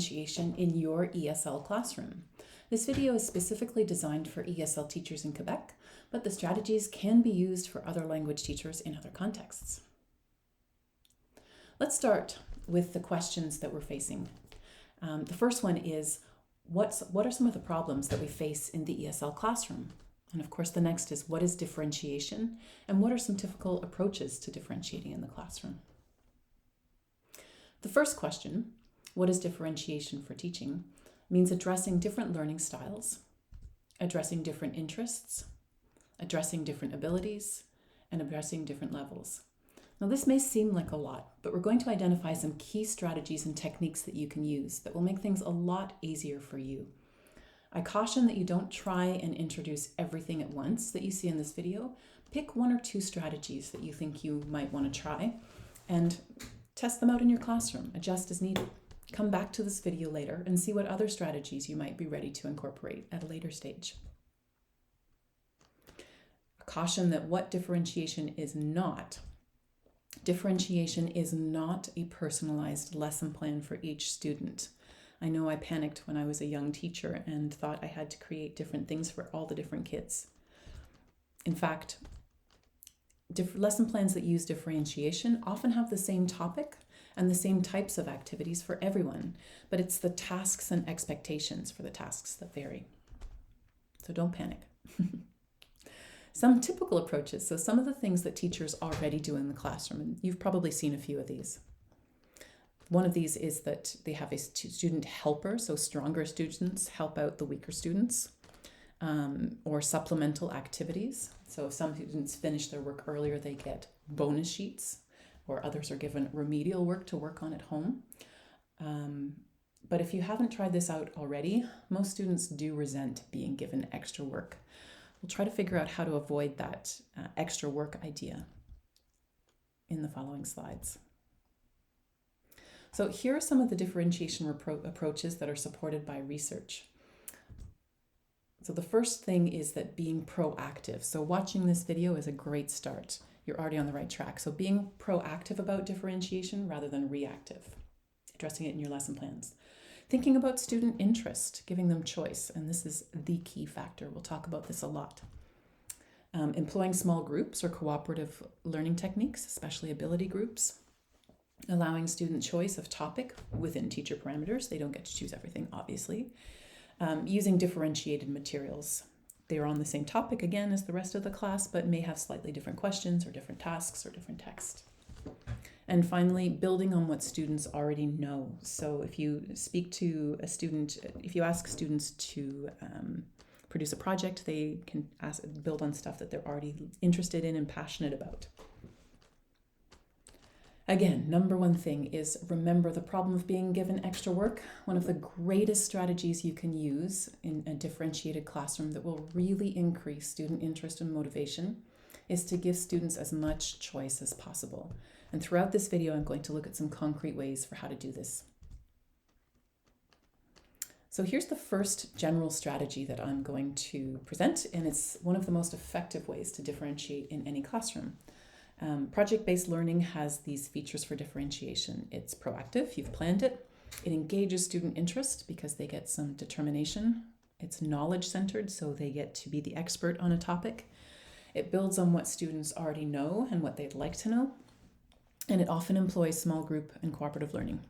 differentiation in your ESL classroom. This video is specifically designed for ESL teachers in Quebec, but the strategies can be used for other language teachers in other contexts. Let's start with the questions that we're facing. The first one is, what are some of the problems that we face in the ESL classroom? And of course, the next is, what is differentiation? And what are some typical approaches to differentiating in the classroom? The first question, what is differentiation for teaching, means addressing different learning styles, addressing different interests, addressing different abilities, and addressing different levels. Now, this may seem like a lot, but we're going to identify some key strategies and techniques that you can use that will make things a lot easier for you. I caution that you don't try and introduce everything at once that you see in this video. Pick one or two strategies that you think you might want to try and test them out in your classroom, adjust as needed. Come back to this video later and see what other strategies you might be ready to incorporate at a later stage. A caution that what differentiation is not. Differentiation is not a personalized lesson plan for each student. I know I panicked when I was a young teacher and thought I had to create different things for all the different kids. In fact, lesson plans that use differentiation often have the same topic and the same types of activities for everyone, but it's the tasks and expectations for the tasks that vary. So don't panic. Some typical approaches, so some of the things that teachers already do in the classroom, and you've probably seen a few of these. One of these is that they have a student helper, so stronger students help out the weaker students, or supplemental activities. So if some students finish their work earlier, they get bonus sheets, or others are given remedial work to work on at home. But if you haven't tried this out already, most students do resent being given extra work. We'll try to figure out how to avoid that extra work idea in the following slides. So here are some of the differentiation approaches that are supported by research. So the first thing is that being proactive. So watching this video is a great start. You're already on the right track. So being proactive about differentiation rather than reactive, addressing it in your lesson plans. Thinking about student interest, giving them choice, and this is the key factor. We'll talk about this a lot. Employing small groups or cooperative learning techniques, especially ability groups. Allowing student choice of topic within teacher parameters. They don't get to choose everything, obviously. Using differentiated materials. They are on the same topic again as the rest of the class, but may have slightly different questions or different tasks or different text. And finally, building on what students already know. So if you speak to a student, if you ask students to produce a project, they can build on stuff that they're already interested in and passionate about. Again, number one thing is remember the problem of being given extra work. One of the greatest strategies you can use in a differentiated classroom that will really increase student interest and motivation is to give students as much choice as possible. And throughout this video, I'm going to look at some concrete ways for how to do this. So here's the first general strategy that I'm going to present, and it's one of the most effective ways to differentiate in any classroom. Project-based learning has these features for differentiation. It's proactive, you've planned it. It engages student interest because they get some determination. It's knowledge-centered, so they get to be the expert on a topic. It builds on what students already know and what they'd like to know. And it often employs small group and cooperative learning.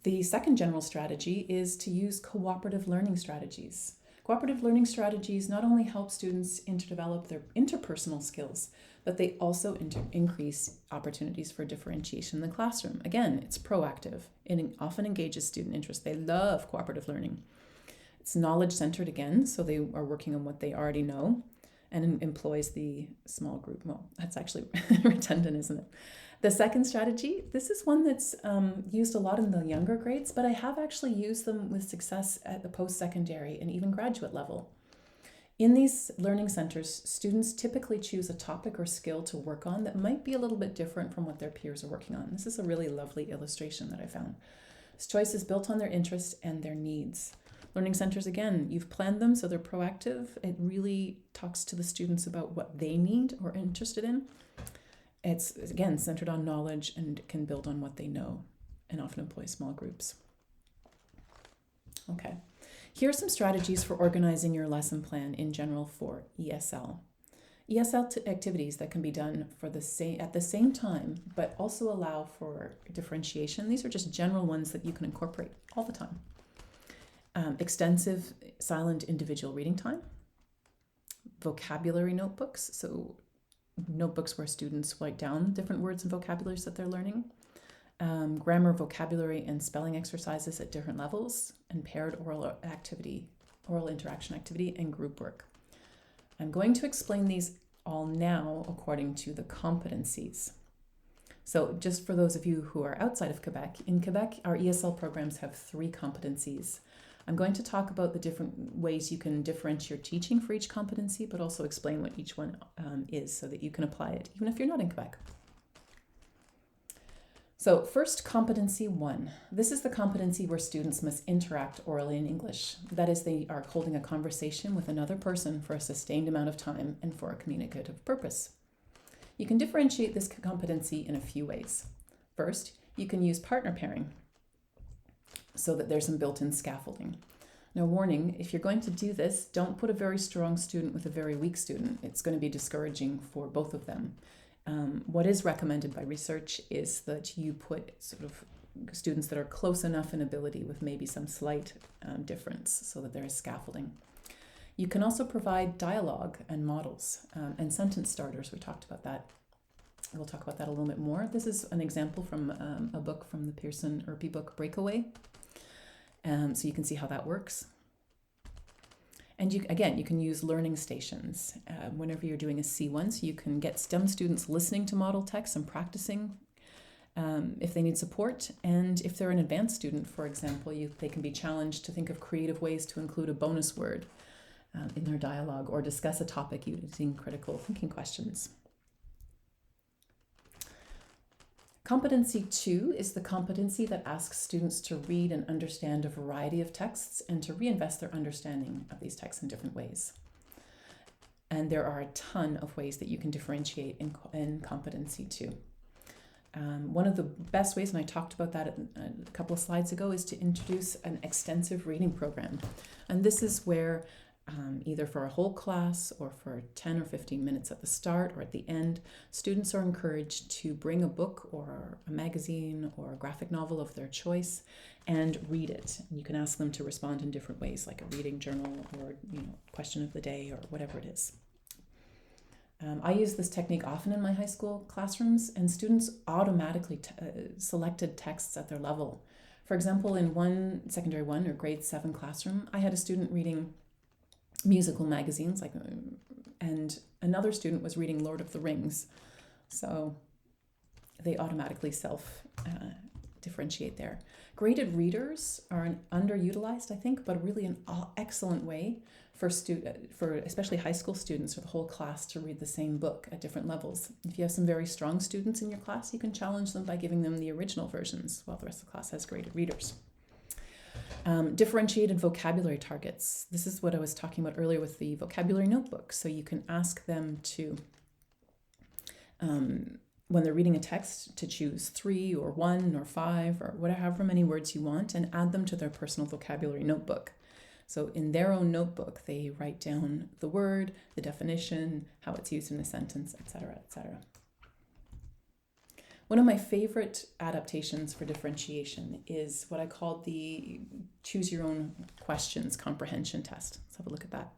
The second general strategy is to use cooperative learning strategies. Cooperative learning strategies not only help students develop their interpersonal skills, but they also increase opportunities for differentiation in the classroom. Again, it's proactive. It often engages student interest. They love cooperative learning. It's knowledge-centered again, so they are working on what they already know, and employs the small group. Well, that's actually redundant, isn't it? The second strategy, this is one that's used a lot in the younger grades, but I have actually used them with success at the post-secondary and even graduate level. In these learning centers, students typically choose a topic or skill to work on that might be a little bit different from what their peers are working on. This is a really lovely illustration that I found. This choice is built on their interests and their needs. Learning centers, again, you've planned them so they're proactive. It really talks to the students about what they need or are interested in. It's, again, centered on knowledge and can build on what they know. and often employ small groups. Okay, here are some strategies for organizing your lesson plan in general for ESL. ESL activities that can be done at the same time, but also allow for differentiation. These are just general ones that you can incorporate all the time. Extensive silent individual reading time. Vocabulary notebooks, so notebooks where students write down different words and vocabularies that they're learning. Grammar, vocabulary, and spelling exercises at different levels, and paired oral interaction activity, and group work. I'm going to explain these all now according to the competencies. So just for those of you who are outside of Quebec, in Quebec, our ESL programs have 3 competencies. I'm going to talk about the different ways you can differentiate your teaching for each competency, but also explain what each one is so that you can apply it, even if you're not in Quebec. So first, competency 1. This is the competency where students must interact orally in English. That is, they are holding a conversation with another person for a sustained amount of time and for a communicative purpose. You can differentiate this competency in a few ways. First, you can use partner pairing so that there's some built-in scaffolding. Now, warning, if you're going to do this, don't put a very strong student with a very weak student. It's going to be discouraging for both of them. What is recommended by research is that you put sort of students that are close enough in ability with maybe some slight difference so that there is scaffolding. You can also provide dialogue and models and sentence starters. We talked about that. We'll talk about that a little bit more. This is an example from a book from the Pearson Irby book, Breakaway. So you can see how that works. And you can use learning stations whenever you're doing a C1, so you can get STEM students listening to model text and practicing if they need support. And if they're an advanced student, for example, they can be challenged to think of creative ways to include a bonus word in their dialogue or discuss a topic using critical thinking questions. Competency 2 is the competency that asks students to read and understand a variety of texts and to reinvest their understanding of these texts in different ways. And there are a ton of ways that you can differentiate in competency 2. One of the best ways, and I talked about that a couple of slides ago, is to introduce an extensive reading program. And this is where either for a whole class or for 10 or 15 minutes at the start or at the end, students are encouraged to bring a book or a magazine or a graphic novel of their choice and read it. And you can ask them to respond in different ways, like a reading journal or question of the day or whatever it is. I use this technique often in my high school classrooms, and students automatically selected texts at their level. For example, in one secondary 1 or grade 7 classroom, I had a student reading musical magazines, and another student was reading Lord of the Rings. So they automatically differentiate there. Graded readers are underutilized, I think, but really an excellent way for especially high school students or the whole class to read the same book at different levels. If you have some very strong students in your class, you can challenge them by giving them the original versions while the rest of the class has graded readers. Differentiated vocabulary targets. This is what I was talking about earlier with the vocabulary notebook. So you can ask them to, when they're reading a text, to choose 3 or 1 or 5 or however many words you want and add them to their personal vocabulary notebook. So in their own notebook, they write down the word, the definition, how it's used in a sentence, etc., etc. One of my favorite adaptations for differentiation is what I call the Choose Your Own Questions comprehension test. Let's have a look at that.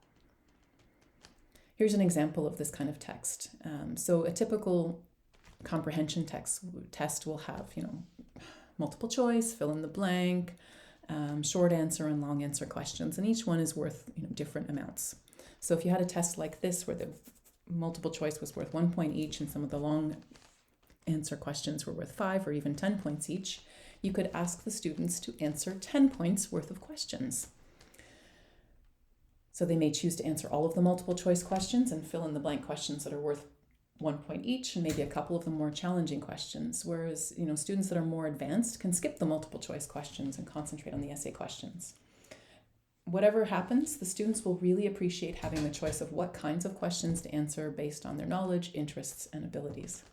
Here's an example of this kind of text. So a typical comprehension test will have, multiple choice, fill in the blank, short answer and long answer questions, and each one is worth different amounts. So if you had a test like this where the multiple choice was worth 1 point each and some of the long answer questions were worth 5 or even 10 points each, you could ask the students to answer 10 points worth of questions. So they may choose to answer all of the multiple choice questions and fill in the blank questions that are worth 1 point each, and maybe a couple of the more challenging questions. Whereas, students that are more advanced can skip the multiple choice questions and concentrate on the essay questions. Whatever happens, the students will really appreciate having the choice of what kinds of questions to answer based on their knowledge, interests, and abilities.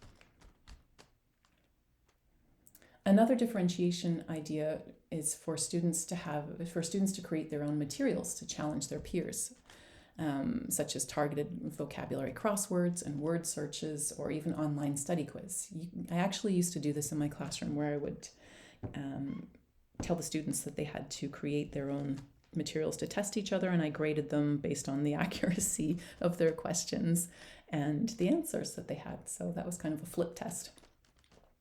Another differentiation idea is for students to create their own materials to challenge their peers, such as targeted vocabulary crosswords and word searches, or even online study quiz. I actually used to do this in my classroom, where I would tell the students that they had to create their own materials to test each other, and I graded them based on the accuracy of their questions and the answers that they had. So that was kind of a flip test.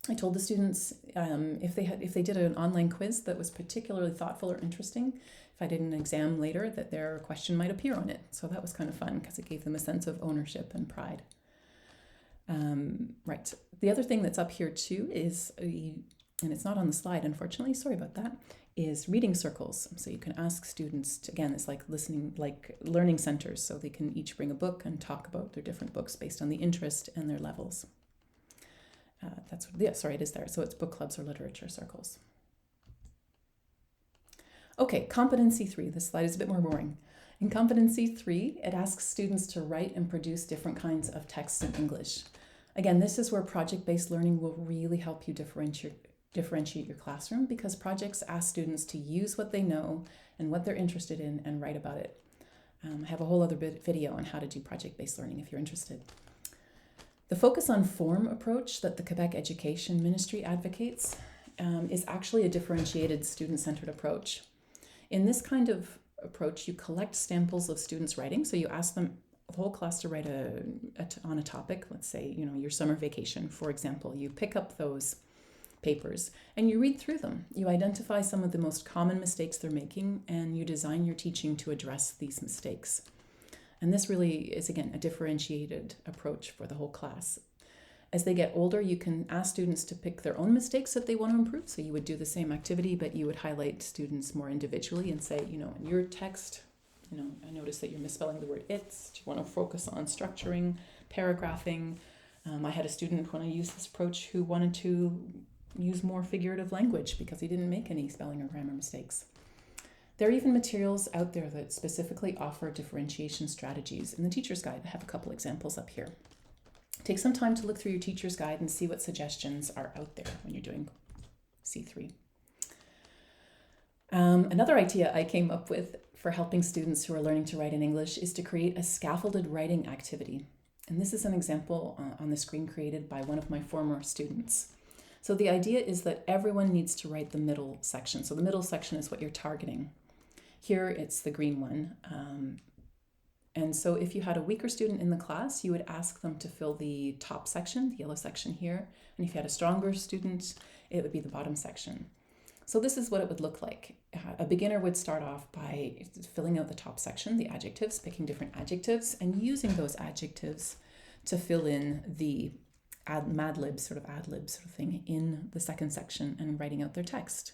I told the students if they did an online quiz that was particularly thoughtful or interesting, if I did an exam later, that their question might appear on it. So that was kind of fun because it gave them a sense of ownership and pride. Right. The other thing that's up here too is, and it's not on the slide, unfortunately, sorry about that, is reading circles. So you can ask students to, again, it's like learning centers. So they can each bring a book and talk about their different books based on the interest and their levels. It is there. So it's book clubs or literature circles. Okay, Competency 3. This slide is a bit more boring. In Competency 3, it asks students to write and produce different kinds of texts in English. Again, this is where project-based learning will really help you differentiate your classroom, because projects ask students to use what they know and what they're interested in and write about it. I have a whole other video on how to do project-based learning if you're interested. The focus on form approach that the Quebec Education Ministry advocates is actually a differentiated student-centered approach. In this kind of approach, you collect samples of students' writing. So you ask them, the whole class, to write on a topic. Let's say, your summer vacation, for example. You pick up those papers and you read through them. You identify some of the most common mistakes they're making, and you design your teaching to address these mistakes. And this really is, again, a differentiated approach for the whole class. As they get older, you can ask students to pick their own mistakes that they want to improve. So you would do the same activity, but you would highlight students more individually and say, in your text, I noticed that you're misspelling the word "it's." Do you want to focus on structuring, paragraphing? I had a student, when I used this approach, who wanted to use more figurative language because he didn't make any spelling or grammar mistakes. There are even materials out there that specifically offer differentiation strategies. In the teacher's guide, I have a couple examples up here. Take some time to look through your teacher's guide and see what suggestions are out there when you're doing C3. Another idea I came up with for helping students who are learning to write in English is to create a scaffolded writing activity. And this is an example on the screen created by one of my former students. So the idea is that everyone needs to write the middle section. So the middle section is what you're targeting. Here it's the green one. And so if you had a weaker student in the class, you would ask them to fill the top section, the yellow section here. And if you had a stronger student, it would be the bottom section. So this is what it would look like. A beginner would start off by filling out the top section, the adjectives, picking different adjectives, and using those adjectives to fill in the ad-lib sort of thing in the second section and writing out their text.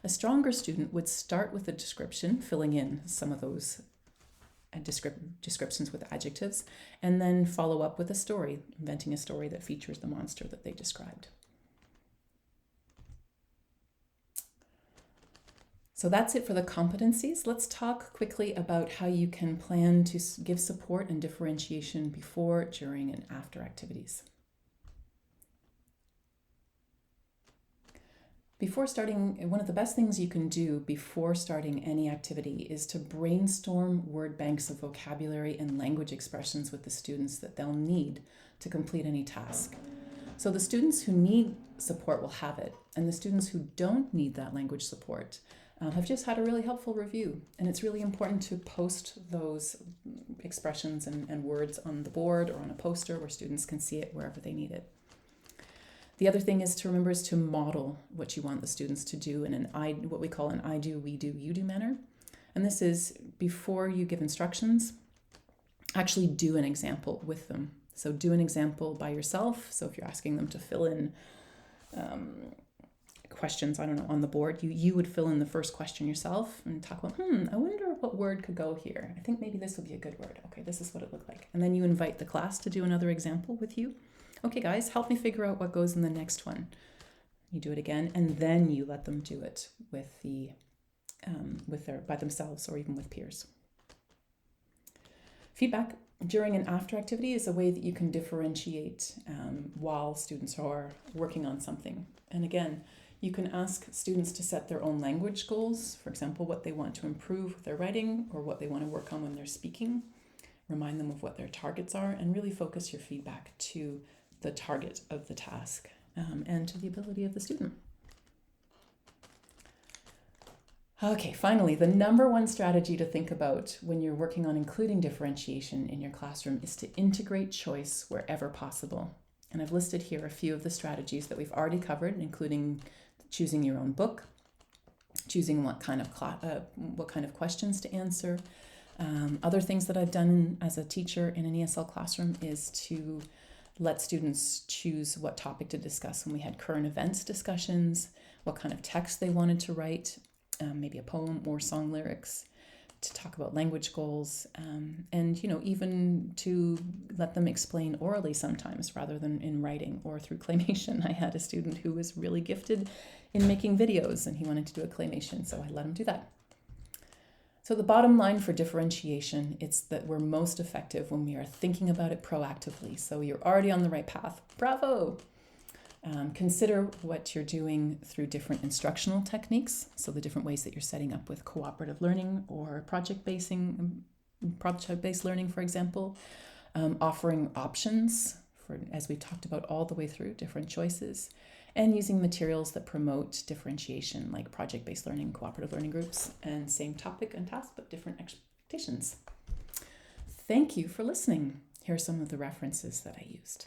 A stronger student would start with a description, filling in some of those descriptions with adjectives, and then follow up with a story, inventing a story that features the monster that they described. So that's it for the competencies. Let's talk quickly about how you can plan to give support and differentiation before, during, and after activities. Before starting, one of the best things you can do before starting any activity is to brainstorm word banks of vocabulary and language expressions with the students that they'll need to complete any task. So the students who need support will have it, and the students who don't need that language support have just had a really helpful review. And it's really important to post those expressions and words on the board or on a poster where students can see it wherever they need it. The other thing is to model what you want the students to do in what we call an I do, we do, you do manner. And this is before you give instructions, actually do an example with them. So do an example by yourself. So if you're asking them to fill in questions, on the board, you would fill in the first question yourself and talk about, I wonder what word could go here. I think maybe this would be a good word. Okay, this is what it looked like. And then you invite the class to do another example with you. Okay, guys, help me figure out what goes in the next one. You do it again, and then you let them do it by themselves or even with peers. Feedback during and after activity is a way that you can differentiate while students are working on something. And again, You can ask students to set their own language goals, for example, what they want to improve with their writing or what they want to work on when they're speaking. Remind them of what their targets are and really focus your feedback to the target of the task and to the ability of the student. Okay, finally, the number one strategy to think about when you're working on including differentiation in your classroom is to integrate choice wherever possible. And I've listed here a few of the strategies that we've already covered, including choosing your own book, choosing what kind of questions to answer. Other things that I've done as a teacher in an ESL classroom is to let students choose what topic to discuss when we had current events discussions, what kind of text they wanted to write, maybe a poem or song lyrics, to talk about language goals, and even to let them explain orally sometimes rather than in writing or through claymation. I had a student who was really gifted in making videos and he wanted to do a claymation, so I let him do that. So the bottom line for differentiation, it's that we're most effective when we are thinking about it proactively. So you're already on the right path. Bravo! Consider what you're doing through different instructional techniques. So the different ways that you're setting up with cooperative learning or project-based learning, for example. Offering options, as we talked about all the way through, different choices. And using materials that promote differentiation, like project-based learning, cooperative learning groups, and same topic and task, but different expectations. Thank you for listening. Here are some of the references that I used.